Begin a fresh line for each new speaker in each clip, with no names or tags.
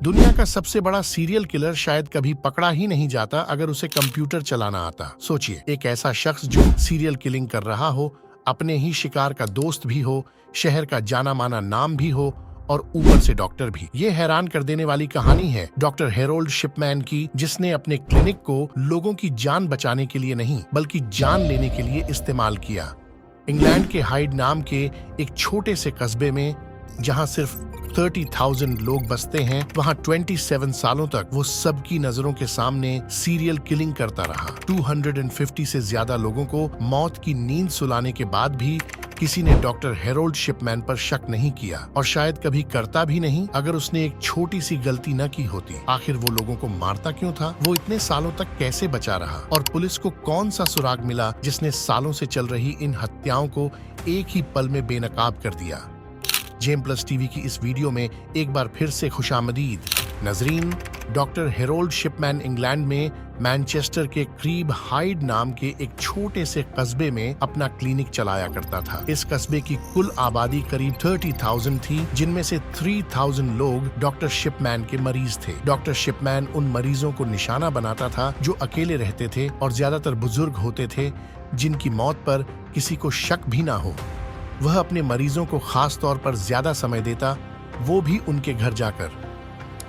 दुनिया का सबसे बड़ा सीरियल किलर शायद कभी पकड़ा ही नहीं जाता अगर उसे कंप्यूटर चलाना आता। सोचिए, एक ऐसा शख्स जो सीरियल किलिंग कर रहा हो, अपने ही शिकार का दोस्त भी हो, शहर का जाना माना नाम भी हो और ऊपर से डॉक्टर भी। ये हैरान कर देने वाली कहानी है डॉक्टर हेरोल्ड शिपमैन की, जिसने अपने क्लिनिक को लोगों की जान बचाने के लिए नहीं बल्कि जान लेने के लिए इस्तेमाल किया। इंग्लैंड के हाइड नाम के एक छोटे से कस्बे में, जहां सिर्फ 30,000 लोग बसते हैं, वहां 27 सालों तक वो सबकी नजरों के सामने सीरियल किलिंग करता रहा। 250 से ज्यादा लोगों को मौत की नींद सुलाने के बाद भी किसी ने डॉक्टर हेरोल्ड शिपमैन पर शक नहीं किया, और शायद कभी करता भी नहीं अगर उसने एक छोटी सी गलती न की होती। आखिर वो लोगों को मारता क्यों था? वो इतने सालों तक कैसे बचा रहा? और पुलिस को कौन सा सुराग मिला जिसने सालों से चल रही इन हत्याओं को एक ही पल में बेनकाब कर दिया? जेम प्लस टीवी की इस वीडियो में एक बार फिर से खुशामदीद नजरीन। डॉक्टर हेरोल्ड शिपमैन इंग्लैंड में मैनचेस्टर के करीब हाइड नाम के एक छोटे से कस्बे में अपना क्लिनिक चलाया करता था। इस कस्बे की कुल आबादी करीब 30,000 थी, जिनमें से 3,000 लोग डॉक्टर शिपमैन के मरीज थे। डॉक्टर शिपमैन उन मरीजों को निशाना बनाता था जो अकेले रहते थे और ज्यादातर बुजुर्ग होते थे, जिनकी मौत पर किसी को शक भी ना हो। वह अपने मरीजों को खास तौर पर ज्यादा समय देता, वो भी उनके घर जाकर।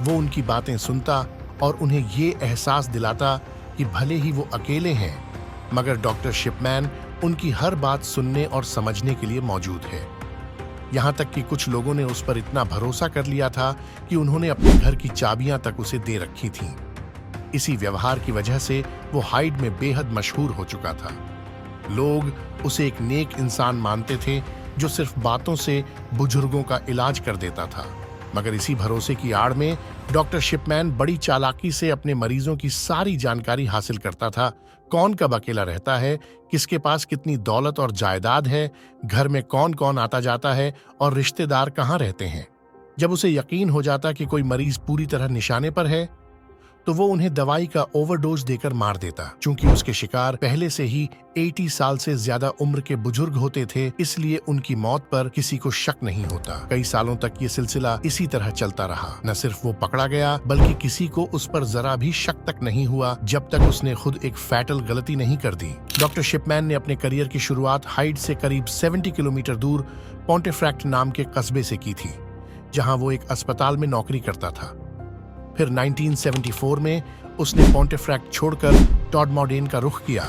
वो उनकी बातें सुनता और उन्हें ये एहसास दिलाता कि भले ही वो अकेले हैं, मगर डॉक्टर शिपमैन उनकी हर बात सुनने और समझने के लिए मौजूद है। यहाँ तक कि कुछ लोगों ने उस पर इतना भरोसा कर लिया था कि उन्होंने अपने घर की चाबियां तक उसे दे रखी थीं। इसी व्यवहार की वजह से वो हाइड में बेहद मशहूर हो चुका था। लोग उसे एक नेक इंसान मानते थे जो सिर्फ बातों से बुजुर्गों का इलाज कर देता था। मगर इसी भरोसे की आड़ में डॉक्टर शिपमैन बड़ी चालाकी से अपने मरीजों की सारी जानकारी हासिल करता था। कौन कब अकेला रहता है, किसके पास कितनी दौलत और जायदाद है, घर में कौन कौन आता जाता है और रिश्तेदार कहाँ रहते हैं। जब उसे यकीन हो जाता कि कोई मरीज पूरी तरह निशाने पर है, तो वो उन्हें दवाई का ओवरडोज देकर मार देता। चूंकि उसके शिकार पहले से ही 80 साल से ज्यादा उम्र के बुजुर्ग होते थे, इसलिए उनकी मौत पर किसी को शक नहीं होता। कई सालों तक ये सिलसिला इसी तरह चलता रहा। न सिर्फ वो पकड़ा गया, बल्कि किसी को उस पर जरा भी शक तक नहीं हुआ जब तक उसने खुद एक फैटल गलती नहीं कर दी। डॉक्टर शिपमैन ने अपने करियर की शुरुआत हाइड से करीब 70 किलोमीटर दूर पोंटेफ्रैक्ट नाम के कस्बे से की थी, जहाँ वो एक अस्पताल में नौकरी करता था। फिर 1974 में उसने पोंटेफ्रैक्ट छोड़कर टॉडमॉडेन का रुख किया,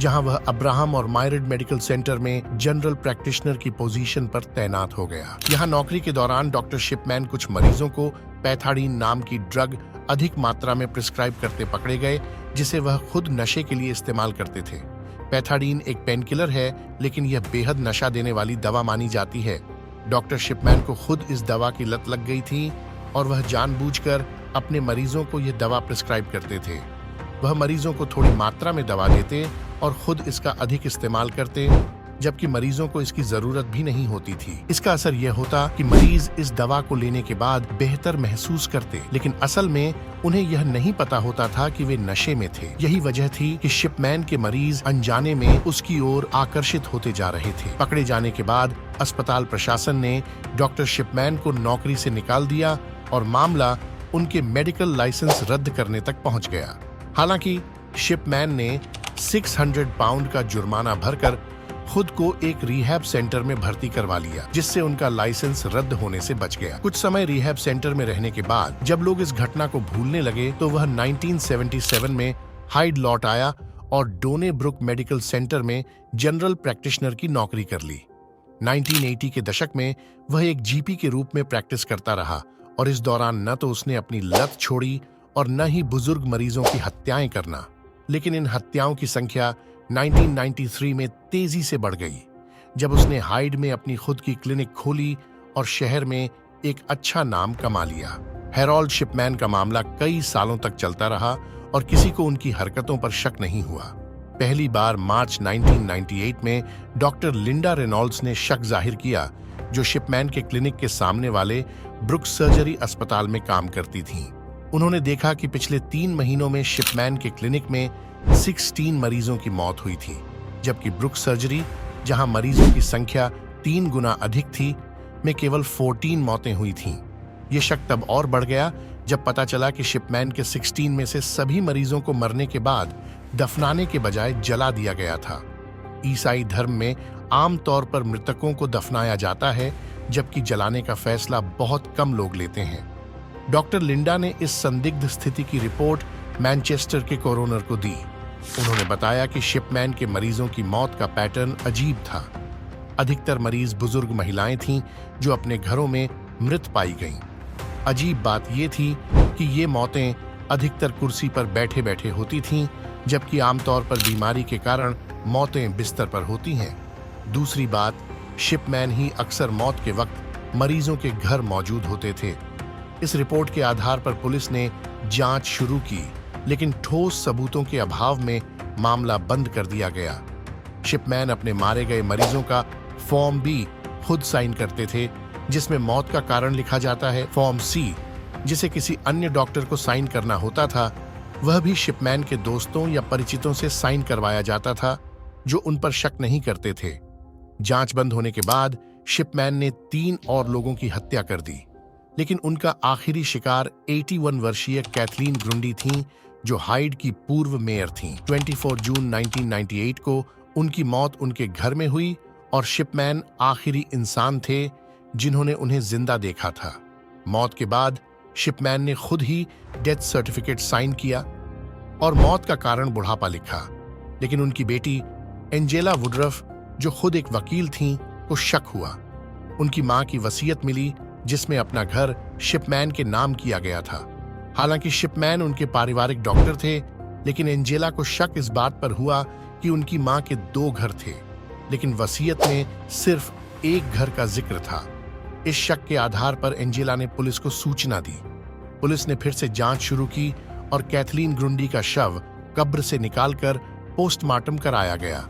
जहां वह अब्राहम और मायरेड मेडिकल सेंटर में जनरल प्रैक्टिशनर की पोजीशन पर तैनात हो गया। यहां नौकरी के दौरान डॉक्टर शिपमैन कुछ मरीजों को पैथाडीन नाम की ड्रग अधिक मात्रा में प्रिस्क्राइब करते पकड़े गए, जिसे वह खुद नशे के लिए इस्तेमाल करते थे। पैथाडीन एक पेनकिलर है, लेकिन यह बेहद नशा देने वाली दवा मानी जाती है। डॉक्टर शिपमैन को खुद इस दवा की लत लग गई थी और वह जानबूझकर अपने मरीजों को यह दवा प्रिस्क्राइब करते थे। वह मरीजों को थोड़ी मात्रा में दवा देते और खुद इसका अधिक इस्तेमाल करते, जबकि मरीजों को इसकी जरूरत भी नहीं होती थी। इसका असर यह होता कि मरीज इस दवा को लेने के बाद बेहतर महसूस करते, लेकिन असल में उन्हें यह नहीं पता होता था कि वे नशे में थे। यही वजह थी कि शिपमैन के मरीज अनजाने में उसकी ओर आकर्षित होते जा रहे थे। पकड़े जाने के बाद अस्पताल प्रशासन ने डॉक्टर शिपमैन को नौकरी से निकाल दिया और मामला उनके मेडिकल लाइसेंस रद्द करने तक पहुंच गया। हालांकि शिपमैन ने 600 पाउंड का जुर्माना भरकर खुद को एक रिहैब सेंटर में भर्ती करवा लिया, जिससे उनका लाइसेंस रद्द होने से बच गया। कुछ समय रिहैब सेंटर में रहने के बाद जब लोग इस घटना को भूलने लगे, तो वह 1977 में हाइड लौट आया और डोने ब्रुक मेडिकल सेंटर में जनरल प्रैक्टिशनर की नौकरी कर ली। 1980 के दशक में वह एक जीपी के रूप में प्रैक्टिस करता रहा, और इस दौरान न तो उसने अपनी लत छोड़ी और न ही बुजुर्ग मरीजों की हत्याएं करना। लेकिन इन हत्याओं की संख्या 1993 में तेजी से बढ़ गई, जब उसने हाइड में अपनी खुद की क्लिनिक खोली और शहर में एक अच्छा नाम कमा लिया। हेरोल्ड शिपमैन का मामला कई सालों तक चलता रहा और किसी को उनकी हरकतों पर शक नहीं हुआ। पहली बार मार्च 1998 में डॉक्टर लिंडा रेनॉल्ड्स ने शक जाहिर किया, जो शिपमैन के क्लिनिक के सामने वाले ब्रुक सर्जरी अस्पताल में काम करती थीं। उन्होंने देखा कि पिछले 3 महीनों में शिपमैन के क्लिनिक में 16 मरीजों की मौत हुई थी, जबकि ब्रुक सर्जरी, जहां मरीजों की संख्या 3 गुना अधिक थी, में केवल 14 मौतें हुई थीं। ये शक तब और बढ़ गया जब पता चला कि शिपमैन के 16 में से सभी मरीजों को मरने के बाद दफनाने के बजाय जला दिया गया था। ईसाई धर्म में आम तौर पर मृतकों को दफनाया जाता है, जबकि जलाने का फैसला बहुत कम लोग लेते हैं। डॉक्टर लिंडा ने इस संदिग्ध स्थिति की रिपोर्ट मैनचेस्टर के कोरोनर को दी। उन्होंने बताया कि शिपमैन के मरीजों की मौत का पैटर्न अजीब था। अधिकतर मरीज बुजुर्ग महिलाएं थीं जो अपने घरों में मृत पाई गईं। अजीब बात यह थी कि ये मौतें अधिकतर कुर्सी पर बैठे बैठे होती थीं, जबकि आमतौर पर बीमारी के कारण मौतें बिस्तर पर होती हैं। दूसरी बात, शिपमैन ही अक्सर मौत के वक्त मरीजों के घर मौजूद होते थे। इस रिपोर्ट के आधार पर पुलिस ने जांच शुरू की, लेकिन ठोस सबूतों के अभाव में मामला बंद कर दिया गया। शिपमैन अपने मारे गए मरीजों का फॉर्म बी खुद साइन करते थे, जिसमें मौत का कारण लिखा जाता है। फॉर्म सी, जिसे किसी अन्य डॉक्टर को साइन करना होता था, वह भी शिपमैन के दोस्तों या परिचितों से साइन करवाया जाता था, जो उन पर शक नहीं करते थे। जांच बंद होने के बाद शिपमैन ने 3 और लोगों की हत्या कर दी, लेकिन उनका आखिरी शिकार 81 वर्षीय कैथलीन ग्रुंडी थीं, जो हाइड की पूर्व मेयर थीं। 24 जून 1998 को उनकी मौत उनके घर में हुई और शिपमैन आखिरी इंसान थे जिन्होंने उन्हें जिंदा देखा था। मौत के बाद शिपमैन ने खुद ही डेथ सर्टिफिकेट साइन किया और मौत का कारण बुढ़ापा लिखा, लेकिन उनकी बेटी एंजेला वुडरफ, जो खुद एक वकील थीं, को शक हुआ। उनकी मां की वसीयत मिली, जिसमें अपना घर शिपमैन के नाम किया गया था। हालांकि शिपमैन उनके पारिवारिक डॉक्टर थे, लेकिन एंजेला को शक इस बात पर हुआ कि उनकी मां के 2 घर थे, लेकिन वसीयत में सिर्फ एक घर का जिक्र था। इस शक के आधार पर एंजेला ने पुलिस को सूचना दी। पुलिस ने फिर से जांच शुरू की और कैथलीन ग्रुंडी का शव कब्र से निकालकर पोस्टमार्टम कराया गया।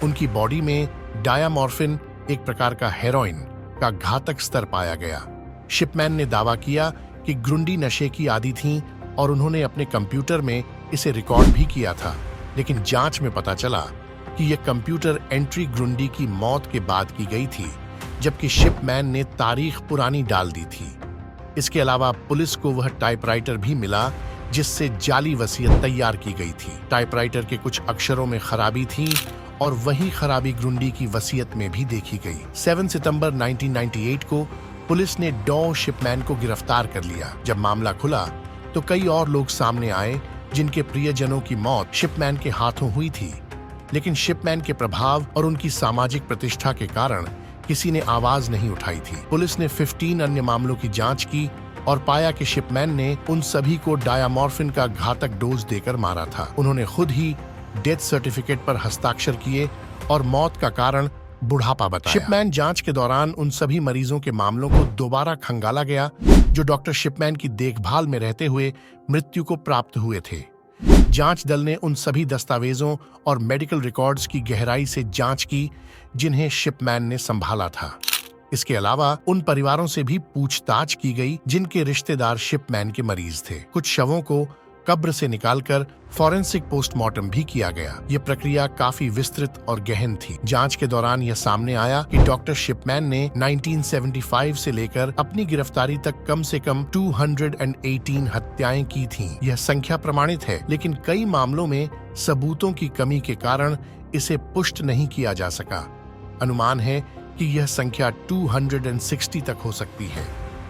उनकी बॉडी में डायामॉर्फिन, एक प्रकार का हेरोइन, का घातक स्तर पाया गया। शिपमैन ने दावा किया कि ग्रुंडी नशे की आदी थीं और उन्होंने अपने कंप्यूटर में इसे रिकॉर्ड भी किया था, लेकिन जांच में पता चला कि यह कंप्यूटर एंट्री ग्रुंडी की मौत के बाद की गई थी, जबकि शिपमैन ने तारीख पुरानी डाल दी थी। इसके अलावा पुलिस को वह टाइपराइटर भी मिला जिससे जाली वसीयत तैयार की गई थी। टाइपराइटर के कुछ अक्षरों में खराबी थी और वही खराबी ग्रुंडी की वसीयत में भी देखी गई। 7 सितंबर 1998 को पुलिस ने डॉ शिपमैन को गिरफ्तार कर लिया। जब मामला खुला तो कई और लोग सामने आए जिनके प्रियजनों की मौत शिपमैन के हाथों हुई थी, लेकिन शिपमैन के प्रभाव और उनकी सामाजिक प्रतिष्ठा के कारण किसी ने आवाज नहीं उठाई थी। पुलिस ने 15 अन्य मामलों की जांच की और पाया कि शिपमैन ने उन सभी को डायामॉर्फिन का घातक डोज देकर मारा था। उन्होंने खुद ही डेथ सर्टिफिकेट पर हस्ताक्षर किए और मौत का कारण बुढ़ापा बताया। शिपमैन जांच के दौरान उन सभी मरीजों के मामलों को दोबारा खंगाला गया जो डॉक्टर शिपमैन की देखभाल में रहते हुए मृत्यु को प्राप्त हुए थे। जांच दल ने उन सभी दस्तावेजों और मेडिकल रिकॉर्ड्स की गहराई से जांच की जिन्हें शिपमैन ने संभाला था। इसके अलावा उन परिवारों से भी पूछताछ की गई जिनके रिश्तेदार शिपमैन के मरीज थे। कुछ शवों को कब्र से निकालकर फॉरेंसिक पोस्टमार्टम भी किया गया। ये प्रक्रिया काफी विस्तृत और गहन थी। जांच के दौरान यह सामने आया कि डॉक्टर शिपमैन ने 1975 से लेकर अपनी गिरफ्तारी तक कम से कम 218 हत्याएं की थीं। यह संख्या प्रमाणित है, लेकिन कई मामलों में सबूतों की कमी के कारण इसे पुष्ट नहीं किया जा सका। अनुमान है कि यह संख्या 260 तक हो सकती है।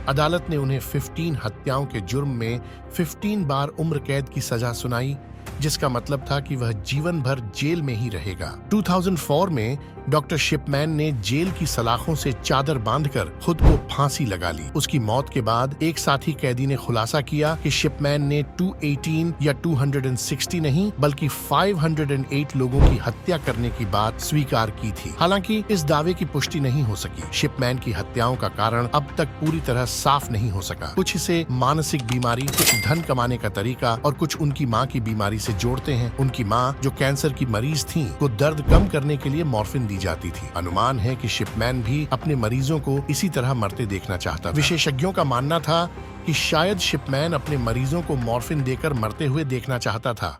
अदालत ने उन्हें 15 हत्याओं के जुर्म में 15 बार उम्र कैद की सजा सुनाई, जिसका मतलब था कि वह जीवन भर जेल में ही रहेगा। 2004 में डॉक्टर शिपमैन ने जेल की सलाखों से चादर बांधकर खुद को फांसी लगा ली। उसकी मौत के बाद एक साथी कैदी ने खुलासा किया कि शिपमैन ने 218 या 260 नहीं बल्कि 508 लोगों की हत्या करने की बात स्वीकार की थी। हालांकि इस दावे की पुष्टि नहीं हो सकी। शिपमैन की हत्याओं का कारण अब तक पूरी तरह साफ नहीं हो सका। कुछ इसे मानसिक बीमारी, कुछ धन कमाने का तरीका और कुछ उनकी माँ की बीमारी से जोड़ते हैं। उनकी माँ, जो कैंसर की मरीज थी, को दर्द कम करने के लिए मॉर्फिन दी जाती थी। अनुमान है कि शिपमैन भी अपने मरीजों को इसी तरह मरते देखना चाहता था। विशेषज्ञों का मानना था कि शायद शिपमैन अपने मरीजों को मॉर्फिन देकर मरते हुए देखना चाहता था।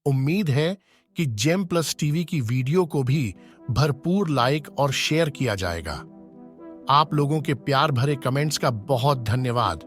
उम्मीद है कि जेम प्लस टीवी की वीडियो को भी भरपूर लाइक और शेयर किया जाएगा। आप लोगों के प्यार भरे कमेंट्स का बहुत धन्यवाद।